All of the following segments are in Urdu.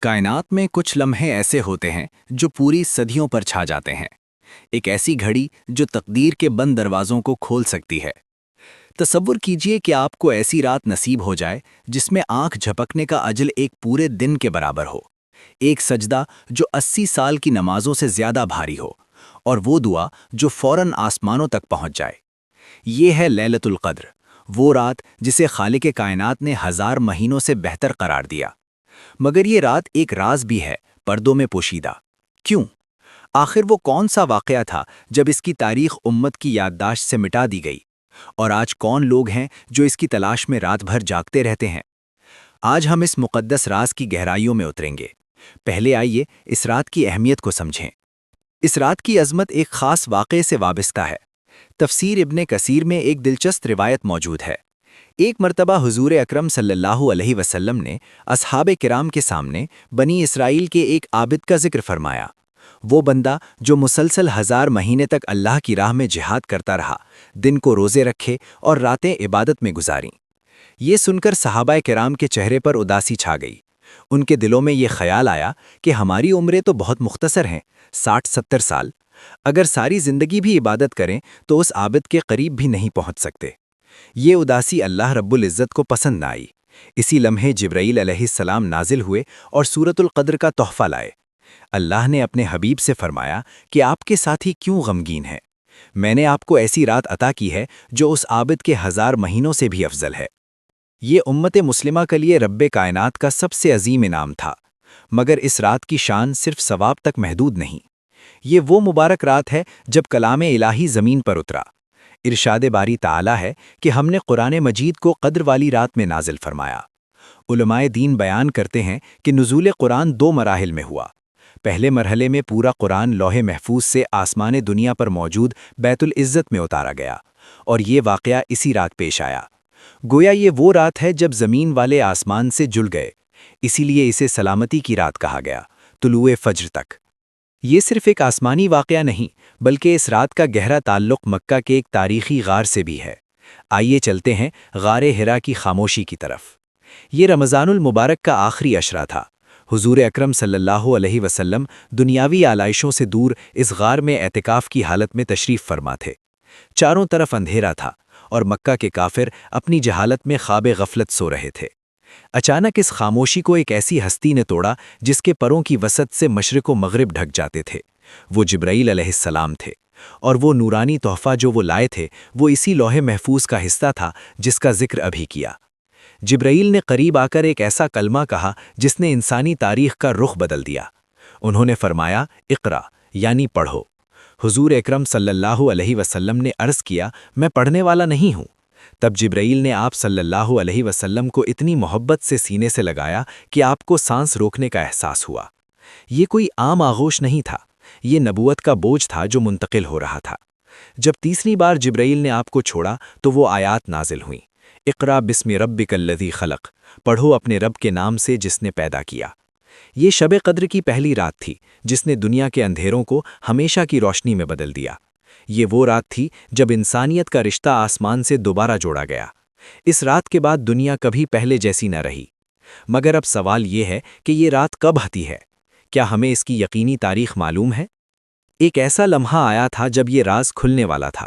کائنات میں کچھ لمحے ایسے ہوتے ہیں جو پوری صدیوں پر چھا جاتے ہیں۔ ایک ایسی گھڑی جو تقدیر کے بند دروازوں کو کھول سکتی ہے۔ تصور کیجئے کہ آپ کو ایسی رات نصیب ہو جائے جس میں آنکھ جھپکنے کا اجل ایک پورے دن کے برابر ہو، ایک سجدہ جو 80 سال کی نمازوں سے زیادہ بھاری ہو، اور وہ دعا جو فوراً آسمانوں تک پہنچ جائے۔ یہ ہے لیلۃ القدر، وہ رات جسے خالق کائنات نے 1000 مہینوں سے بہتر قرار دیا۔ مگر یہ رات ایک راز بھی ہے، پردوں میں پوشیدہ۔ کیوں؟ آخر وہ کون سا واقعہ تھا جب اس کی تاریخ امت کی یادداشت سے مٹا دی گئی؟ اور آج کون لوگ ہیں جو اس کی تلاش میں رات بھر جاگتے رہتے ہیں؟ آج ہم اس مقدس راز کی گہرائیوں میں اتریں گے۔ پہلے آئیے اس رات کی اہمیت کو سمجھیں۔ اس رات کی عظمت ایک خاص واقعے سے وابستہ ہے۔ تفسیر ابن کثیر میں ایک دلچسپ روایت موجود ہے۔ ایک مرتبہ حضور اکرم صلی اللہ علیہ وسلم نے اصحاب کرام کے سامنے بنی اسرائیل کے ایک عابد کا ذکر فرمایا، وہ بندہ جو مسلسل 1000 مہینے تک اللہ کی راہ میں جہاد کرتا رہا، دن کو روزے رکھے اور راتیں عبادت میں گزاریں۔ یہ سن کر صحابہ کرام کے چہرے پر اداسی چھا گئی۔ ان کے دلوں میں یہ خیال آیا کہ ہماری عمریں تو بہت مختصر ہیں، 60-70 سال۔ اگر ساری زندگی بھی عبادت کریں تو اس عابد کے قریب بھی نہیں پہنچ سکتے۔ یہ اداسی اللہ رب العزت کو پسند نہ آئی۔ اسی لمحے جبرائیل علیہ السلام نازل ہوئے اور سورۃ القدر کا تحفہ لائے۔ اللہ نے اپنے حبیب سے فرمایا کہ آپ کے ساتھی کیوں غمگین ہیں؟ میں نے آپ کو ایسی رات عطا کی ہے جو اس عابد کے 1000 مہینوں سے بھی افضل ہے۔ یہ امت مسلمہ کے لیے رب کائنات کا سب سے عظیم انعام تھا۔ مگر اس رات کی شان صرف ثواب تک محدود نہیں۔ یہ وہ مبارک رات ہے جب کلام الہی زمین پر اترا۔ ارشاد باری تعالی ہے کہ ہم نے قرآن مجید کو قدر والی رات میں نازل فرمایا۔ علماء دین بیان کرتے ہیں کہ نزول قرآن 2 مراحل میں ہوا۔ پہلے مرحلے میں پورا قرآن لوح محفوظ سے آسمان دنیا پر موجود بیت العزت میں اتارا گیا، اور یہ واقعہ اسی رات پیش آیا۔ گویا یہ وہ رات ہے جب زمین والے آسمان سے جڑ گئے، اسی لیے اسے سلامتی کی رات کہا گیا، طلوع فجر تک۔ یہ صرف ایک آسمانی واقعہ نہیں، بلکہ اس رات کا گہرا تعلق مکہ کے ایک تاریخی غار سے بھی ہے۔ آئیے چلتے ہیں غار حرا کی خاموشی کی طرف۔ یہ رمضان المبارک کا آخری عشرہ تھا۔ حضور اکرم صلی اللہ علیہ وسلم دنیاوی آلائشوں سے دور اس غار میں اعتکاف کی حالت میں تشریف فرما تھے۔ چاروں طرف اندھیرا تھا، اور مکہ کے کافر اپنی جہالت میں خواب غفلت سو رہے تھے۔ اچانک اس خاموشی کو ایک ایسی ہستی نے توڑا جس کے پروں کی وسط سے مشرق و مغرب ڈھک جاتے تھے۔ وہ جبرائیل علیہ السلام تھے، اور وہ نورانی تحفہ جو وہ لائے تھے وہ اسی لوح محفوظ کا حصہ تھا جس کا ذکر ابھی کیا۔ جبرائیل نے قریب آ کر ایک ایسا کلمہ کہا جس نے انسانی تاریخ کا رخ بدل دیا۔ انہوں نے فرمایا، اقرا، یعنی پڑھو۔ حضور اکرم صلی اللہ علیہ وسلم نے عرض کیا، میں پڑھنے والا نہیں ہوں۔ تب جبرائیل نے آپ صلی اللہ علیہ وسلم کو اتنی محبت سے سینے سے لگایا کہ آپ کو سانس روکنے کا احساس ہوا۔ یہ کوئی عام آغوش نہیں تھا، یہ نبوت کا بوجھ تھا جو منتقل ہو رہا تھا۔ جب تیسری بار جبرائیل نے آپ کو چھوڑا تو وہ آیات نازل ہوئیں، اقرا بسم ربک الذی خلق، پڑھو اپنے رب کے نام سے جس نے پیدا کیا۔ یہ شب قدر کی پہلی رات تھی جس نے دنیا کے اندھیروں کو ہمیشہ کی روشنی میں بدل دیا۔ یہ وہ رات تھی جب انسانیت کا رشتہ آسمان سے دوبارہ جوڑا گیا۔ اس رات کے بعد دنیا کبھی پہلے جیسی نہ رہی۔ مگر اب سوال یہ ہے کہ یہ رات کب آتی ہے؟ کیا ہمیں اس کی یقینی تاریخ معلوم ہے؟ ایک ایسا لمحہ آیا تھا جب یہ راز کھلنے والا تھا،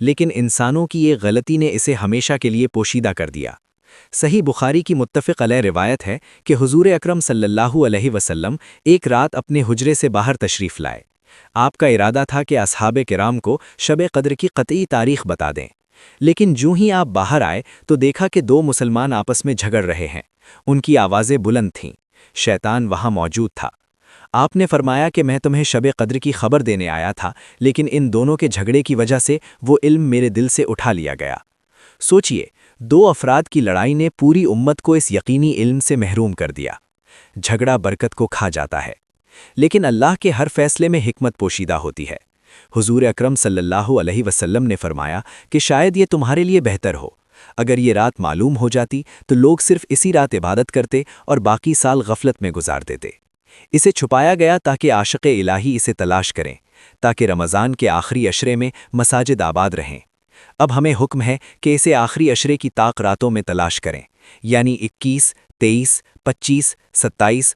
لیکن انسانوں کی ایک غلطی نے اسے ہمیشہ کے لیے پوشیدہ کر دیا۔ صحیح بخاری کی متفق علیہ روایت ہے کہ حضور اکرم صلی اللہ علیہ وسلم ایک رات اپنے حجرے سے باہر تشریف لائے۔ آپ کا ارادہ تھا کہ اصحاب کرام کو شب قدر کی قطعی تاریخ بتا دیں، لیکن جو ہی آپ باہر آئے تو دیکھا کہ 2 مسلمان آپس میں جھگڑ رہے ہیں۔ ان کی آوازیں بلند تھیں، شیطان وہاں موجود تھا۔ آپ نے فرمایا کہ میں تمہیں شب قدر کی خبر دینے آیا تھا، لیکن ان دونوں کے جھگڑے کی وجہ سے وہ علم میرے دل سے اٹھا لیا گیا۔ سوچئے، 2 افراد کی لڑائی نے پوری امت کو اس یقینی علم سے محروم کر دیا۔ جھگڑا برکت کو کھا جاتا ہے، لیکن اللہ کے ہر فیصلے میں حکمت پوشیدہ ہوتی ہے۔ حضور اکرم صلی اللہ علیہ وسلم نے فرمایا کہ شاید یہ تمہارے لیے بہتر ہو۔ اگر یہ رات معلوم ہو جاتی تو لوگ صرف اسی رات عبادت کرتے اور باقی سال غفلت میں گزار دیتے۔ اسے چھپایا گیا تاکہ عاشق الہی اسے تلاش کریں، تاکہ رمضان کے آخری عشرے میں مساجد آباد رہیں۔ اب ہمیں حکم ہے کہ اسے آخری عشرے کی طاق راتوں میں تلاش کریں، یعنی 21، 23، 25, 27